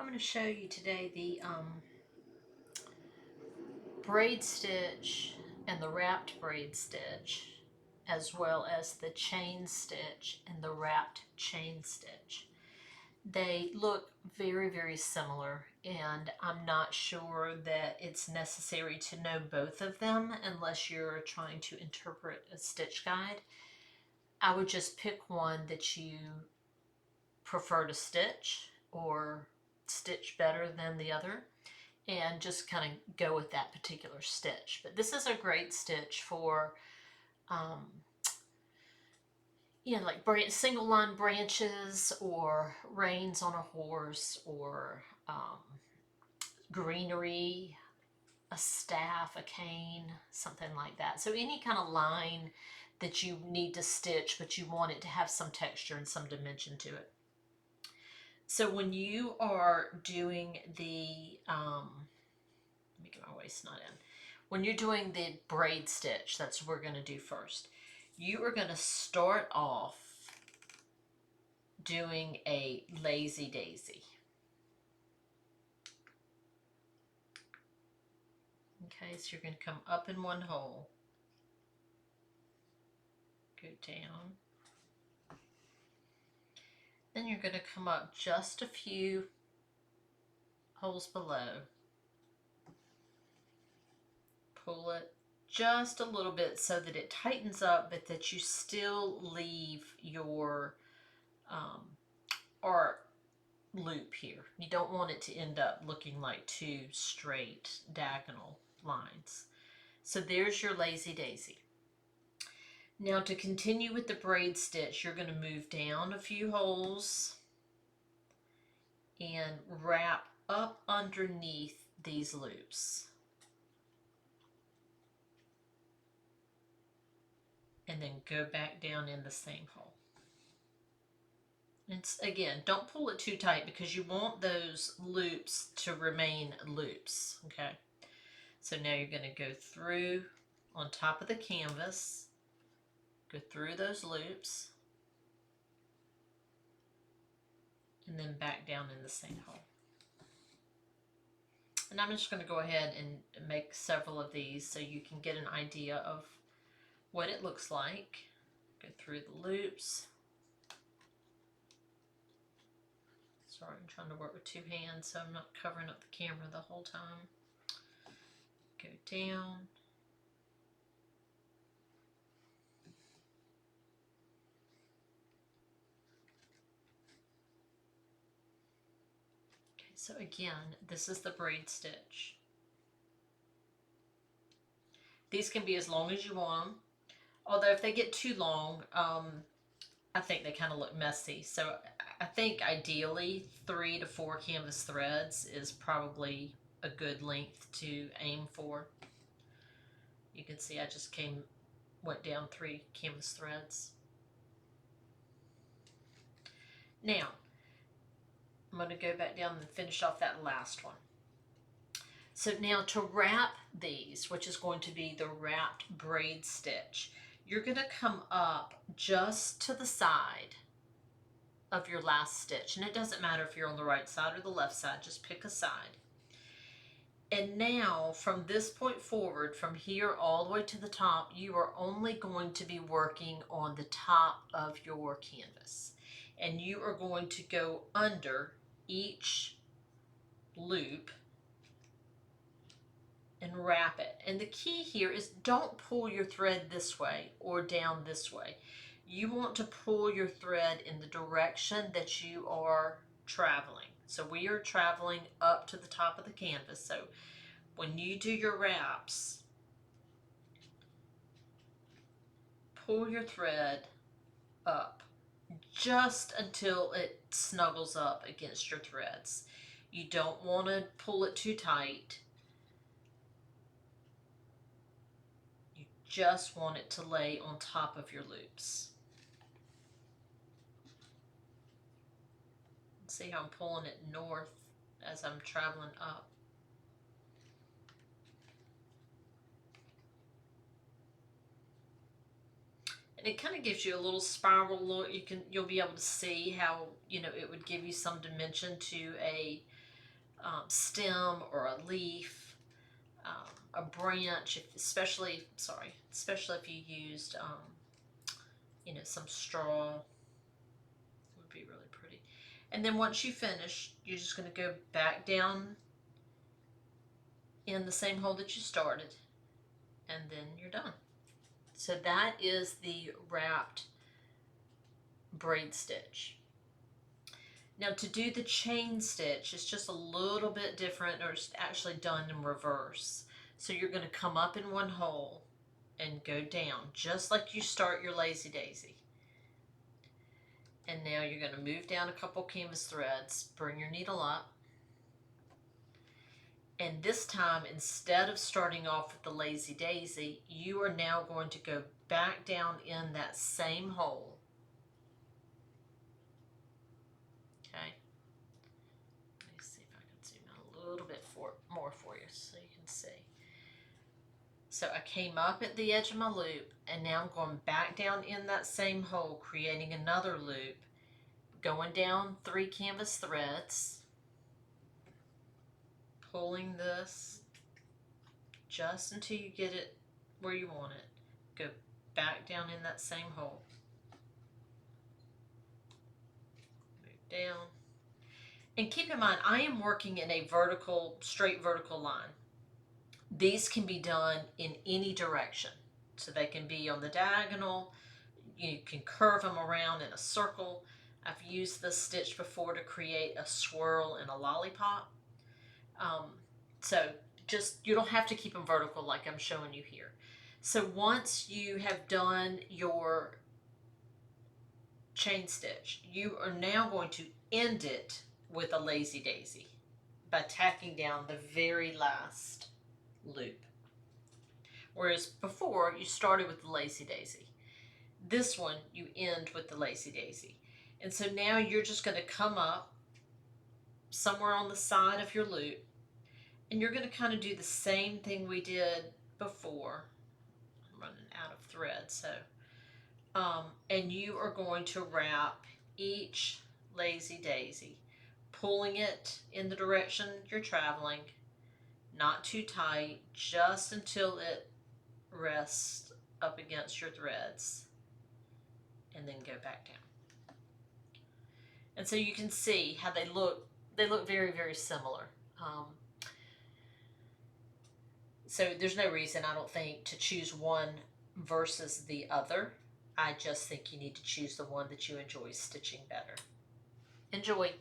I'm going to show you today the braid stitch and the wrapped braid stitch, as well as the chain stitch and the wrapped chain stitch. They look very, very similar, and I'm not sure that it's necessary to know both of them unless you're trying to interpret a stitch guide. I would just pick one that you prefer to stitch or stitch better than the other, and just kind of go with that particular stitch. But this is a great stitch for, um, like single line branches or reins on a horse or greenery, a staff, a cane, something like that. So any kind of line that you need to stitch, but you want it to have some texture and some dimension to it. So when you are doing the, let me get my waist knot in. When you're doing the braid stitch, that's what we're going to do first. You are going to start off doing a lazy daisy. Okay, so you're going to come up in one hole, go down, then you're going to come up just a few holes below, pull it just a little bit so that it tightens up, but that you still leave your arc loop here. You don't want it to end up looking like two straight diagonal lines. So there's your lazy daisy. Now to continue with the braid stitch, you're going to move down a few holes and wrap up underneath these loops. And then go back down in the same hole. It's, again, don't pull it too tight because you want those loops to remain loops, okay? So now you're going to go through on top of the canvas, go through those loops, and then back down in the same hole. And I'm just going to go ahead and make several of these so you can get an idea of what it looks like. Go through the loops. Sorry, I'm trying to work with two hands so I'm not covering up the camera the whole time. Go down. Okay, so again, this is the braid stitch. These can be as long as you want them, although if they get too long, I think they kind of look messy. So I think ideally 3 to 4 canvas threads is probably a good length to aim for. You can see I just went down 3 canvas threads. Now, I'm going to go back down and finish off that last one. So now to wrap these, which is going to be the wrapped braid stitch, you're going to come up just to the side of your last stitch. And it doesn't matter if you're on the right side or the left side, just pick a side. And now from this point forward, from here all the way to the top, you are only going to be working on the top of your canvas. And you are going to go under each loop and wrap it. And the key here is don't pull your thread this way or down this way. You want to pull your thread in the direction that you are traveling. So we are traveling up to the top of the canvas. So when you do your wraps, pull your thread up just until it snuggles up against your threads. You don't want to pull it too tight. You just want it to lay on top of your loops. See how I'm pulling it north as I'm traveling up. And it kind of gives you a little spiral look. You'll be able to see how, it would give you some dimension to a stem or a leaf, a branch, especially if you used, some straw, it would be really pretty. And then once you finish, you're just going to go back down in the same hole that you started, and then you're done. So that is the wrapped braid stitch. Now to do the chain stitch, it's just a little bit different, or it's actually done in reverse. So you're going to come up in one hole and go down, just like you start your lazy daisy. And now you're going to move down a couple canvas threads, bring your needle up, and this time, instead of starting off with the lazy daisy, you are now going to go back down in that same hole. Okay. Let me see if I can zoom in a little bit more for you so you can see. So I came up at the edge of my loop, and now I'm going back down in that same hole, creating another loop, going down 3 canvas threads, pulling this just until you get it where you want it. Go back down in that same hole. Move down. And keep in mind, I am working in a straight vertical line. These can be done in any direction. So they can be on the diagonal. You can curve them around in a circle. I've used this stitch before to create a swirl and a lollipop. So you don't have to keep them vertical like I'm showing you here. So once you have done your chain stitch, you are now going to end it with a lazy daisy by tacking down the very last loop. Whereas before you started with the lazy daisy. This one you end with the lazy daisy. And so now you're just going to come up somewhere on the side of your loop, and you're going to kind of do the same thing we did before. I'm running out of thread, so and you are going to wrap each lazy daisy, pulling it in the direction you're traveling, not too tight, just until it rests up against your threads, and then go back down. And so you can see how they look. They look very, very similar. So there's no reason, I don't think, to choose one versus the other. I just think you need to choose the one that you enjoy stitching better. Enjoy!